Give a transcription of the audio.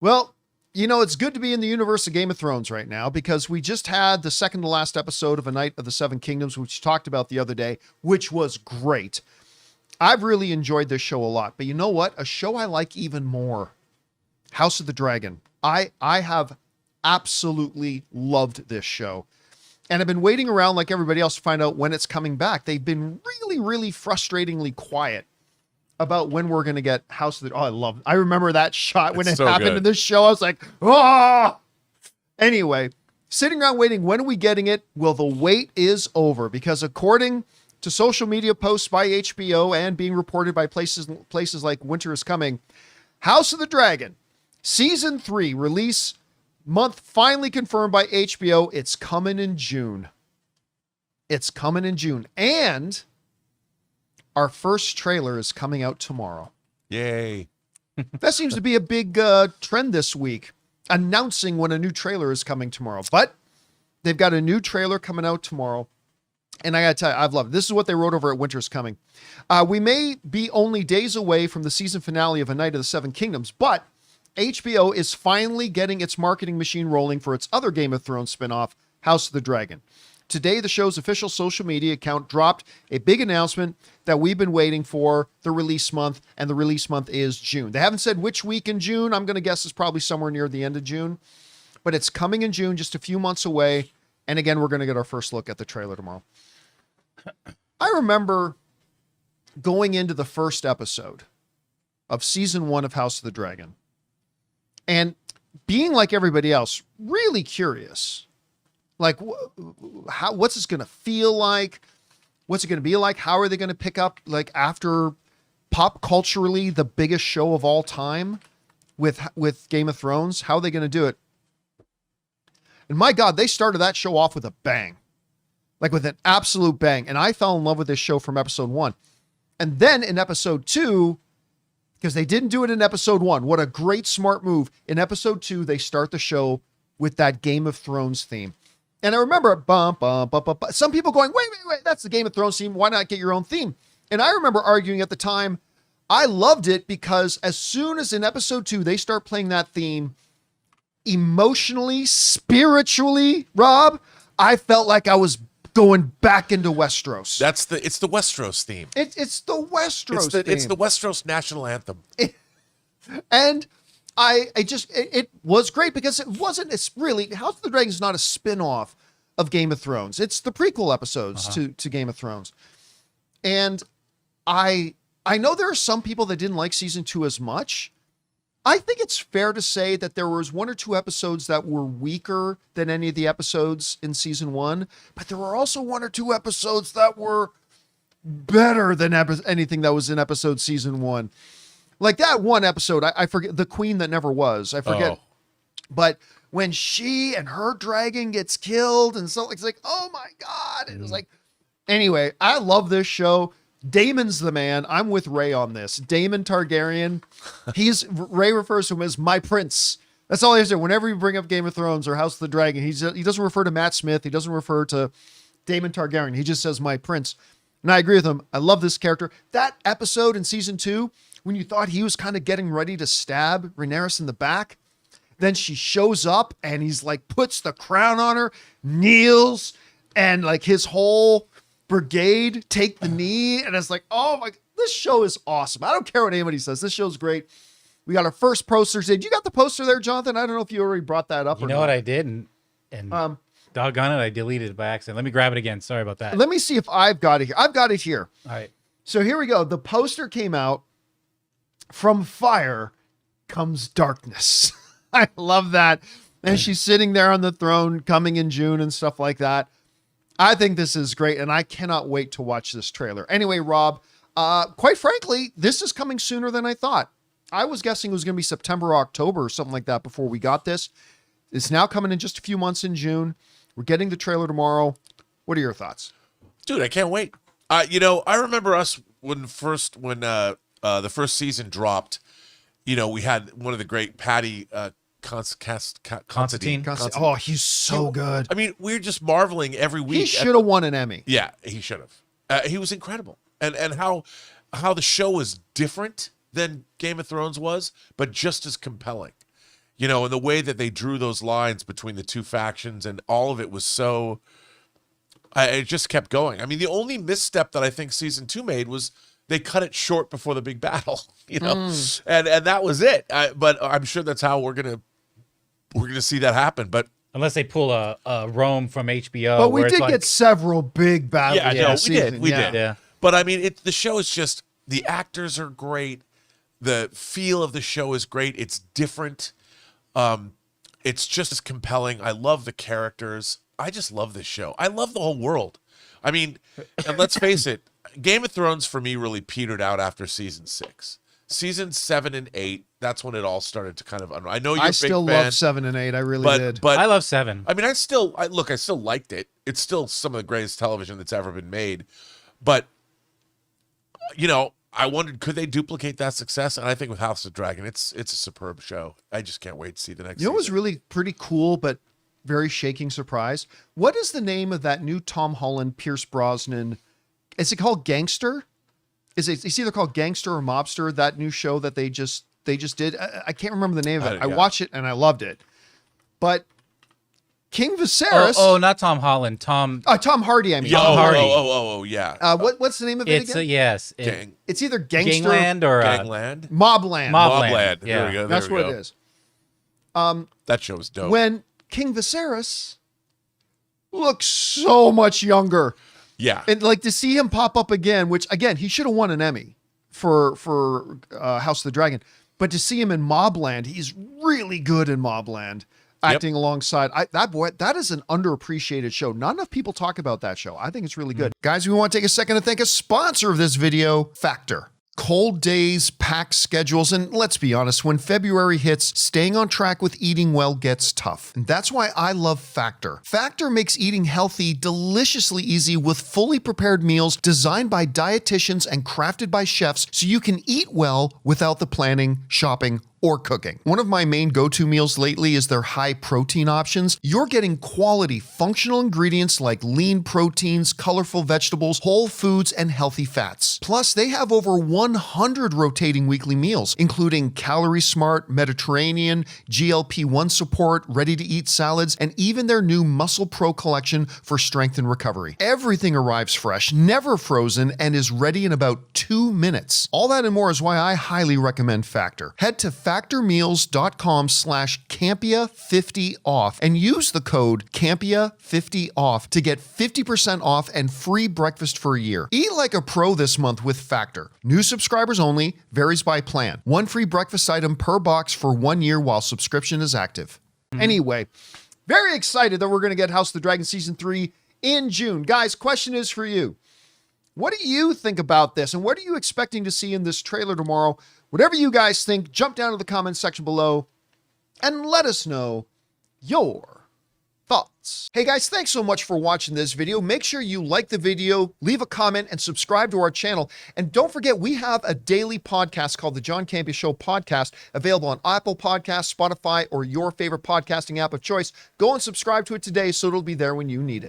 Well, it's good to be in the universe of Game of Thrones right now because we just had the second to last episode of A Night of the Seven Kingdoms, which we talked about the other day, which was great. I've really enjoyed this show a lot, but you know what? A show I like even more, House of the Dragon. I have absolutely loved this show. And I've been waiting around like everybody else to find out when it's coming back. They've been really, really frustratingly quiet about when we're going to get House of the... Oh, I remember that shot when it happened in this show. I was like, oh! Anyway, sitting around waiting, when are we getting it? Well, the wait is over because according to social media posts by HBO and being reported by places like Winter is Coming, House of the Dragon, Season 3 release month finally confirmed by HBO. It's coming in June. It's coming in June. And our first trailer is coming out tomorrow. Yay. That seems to be a big trend this week, announcing when a new trailer is coming tomorrow. But they've got a new trailer coming out tomorrow. And I got to tell you, I've loved it. This is what they wrote over at Winter's Coming. We may be only days away from the season finale of A Night of the Seven Kingdoms, but HBO is finally getting its marketing machine rolling for its other Game of Thrones spinoff, House of the Dragon. Today, the show's official social media account dropped a big announcement that we've been waiting for, the release month, and the release month is June. They haven't said which week in June. I'm going to guess it's probably somewhere near the end of June, but it's coming in June, just a few months away. And again, we're going to get our first look at the trailer tomorrow. I remember going into the first episode of season 1 of House of the Dragon and being like everybody else, really curious. Like, what's this going to feel like? What's it going to be like? How are they going to pick up, like, after pop culturally the biggest show of all time with Game of Thrones? How are they going to do it? And my God, they started that show off with a bang, like with an absolute bang. And I fell in love with this show from episode 1. And then in episode 2, because they didn't do it in episode 1, what a great smart move. In episode 2, they start the show with that Game of Thrones theme. And I remember some people going, wait, that's the Game of Thrones theme. Why not get your own theme? And I remember arguing at the time, I loved it because as soon as in episode 2, they start playing that theme emotionally, spiritually, Rob, I felt like I was going back into Westeros. It's the Westeros theme. It's the Westeros theme. It's the Westeros national anthem. And it was great because it's really, House of the Dragon is not a spin-off of Game of Thrones. It's the prequel episodes to Game of Thrones. And I know there are some people that didn't like season 2 as much. I think it's fair to say that there was 1 or 2 episodes that were weaker than any of the episodes in season 1, but there were also 1 or 2 episodes that were better than anything that was in episode season 1. Like that one episode, I forget, The Queen That Never Was. I forget. Oh. But when she and her dragon gets killed and so it's like, oh my God. It was like, anyway, I love this show. Daemon's the man. I'm with Ray on this. Daemon Targaryen. Ray refers to him as my prince. That's all he has to do. Whenever you bring up Game of Thrones or House of the Dragon, he doesn't refer to Matt Smith. He doesn't refer to Daemon Targaryen. He just says my prince. And I agree with him. I love this character. That episode in season 2, when you thought he was kind of getting ready to stab Rhaenyra in the back, then she shows up and he's like, puts the crown on her, kneels, and like his whole brigade take the knee. And it's like, oh my, this show is awesome. I don't care what anybody says. This show's great. We got our first poster. Did you got the poster there, Jonathan? I don't know if you already brought that up or not. You know what I did? And doggone it, I deleted it by accident. Let me grab it again. Sorry about that. Let me see if I've got it here. I've got it here. All right. So here we go. The poster came out. From fire comes darkness. I love that. And she's sitting there on the throne coming in June and stuff like that. I think this is great. And I cannot wait to watch this trailer. Anyway, Rob, quite frankly, this is coming sooner than I thought. I was guessing it was going to be September or October or something like that before we got this. It's now coming in just a few months in June. We're getting the trailer tomorrow. What are your thoughts? Dude, I can't wait. I remember us when the first season dropped, we had one of the great Patty Considine. Oh, he's so good. I mean, we're just marveling every week. He should have won an Emmy. Yeah, he should have. He was incredible. And how the show is different than Game of Thrones was, but just as compelling. You know, and the way that they drew those lines between the two factions and all of it was so, it just kept going. I mean, the only misstep that I think season 2 made was they cut it short before the big battle, you know, and that was it. But I'm sure that's how we're gonna see that happen. But unless they pull a Rome from HBO. But we did get several big battles. Yeah, no, we did. Yeah. But I mean, the show is just, the actors are great. The feel of the show is great. It's different. It's just as compelling. I love the characters. I just love this show. I love the whole world. I mean, and let's face it, Game of Thrones for me really petered out after season 6. Season 7 and 8, that's when it all started to kind of I know you're a big still fan, love 7 and 8. I really did. But I love 7. I mean, I still liked it. It's still some of the greatest television that's ever been made. But, you know, I wondered, could they duplicate that success? And I think with House of Dragon, it's a superb show. I just can't wait to see the next You know what was season. really pretty cool, but very shaking surprise? What is the name of that new Tom Holland, Pierce Brosnan? Is it called Gangster? It's either called Gangster or Mobster, that new show that they just did. I can't remember the name of it. I watched it and I loved it. But King Viserys. Oh, not Tom Holland. Tom Hardy, I mean. Tom Hardy. Yeah. What's the name of it It's again? yes. It's either Gangster Gangland or Gangland. Mobland. Mobland. There we Yeah. go. That's what it is. That show was dope. When King Viserys looks so much younger. Yeah. And like to see him pop up again, which again, he should have won an Emmy for House of the Dragon. But to see him in Mobland, he's really good in Mobland, acting alongside that is an underappreciated show. Not enough people talk about that show. I think it's really good. Guys, we want to take a second to thank a sponsor of this video, Factor. Cold days, packed schedules, and let's be honest, when February hits, staying on track with eating well gets tough. And that's why I love Factor. Factor makes eating healthy deliciously easy with fully prepared meals designed by dietitians and crafted by chefs so you can eat well without the planning, shopping, or cooking. One of my main go-to meals lately is their high protein options. You're getting quality functional ingredients like lean proteins, colorful vegetables, whole foods, and healthy fats. Plus, they have over 100 rotating weekly meals, including Calorie Smart, Mediterranean, GLP-1 support, ready-to-eat salads, and even their new Muscle Pro collection for strength and recovery. Everything arrives fresh, never frozen, and is ready in about 2 minutes. All that and more is why I highly recommend Factor. Head to factormeals.com/Campea50off and use the code Campea50off to get 50% off and free breakfast for a year. Eat like a pro this month with Factor. New subscribers only, varies by plan. One free breakfast item per box for 1 year while subscription is active. Anyway, very excited that we're going to get House of the Dragon Season 3 in June. Guys, question is for you. What do you think about this? And what are you expecting to see in this trailer tomorrow? Whatever you guys think, jump down to the comments section below and let us know your thoughts. Hey guys, thanks so much for watching this video. Make sure you like the video, leave a comment, and subscribe to our channel. And don't forget, we have a daily podcast called the John Campea Show podcast, available on Apple Podcasts, Spotify, or your favorite podcasting app of choice. Go and subscribe to it today so it'll be there when you need it.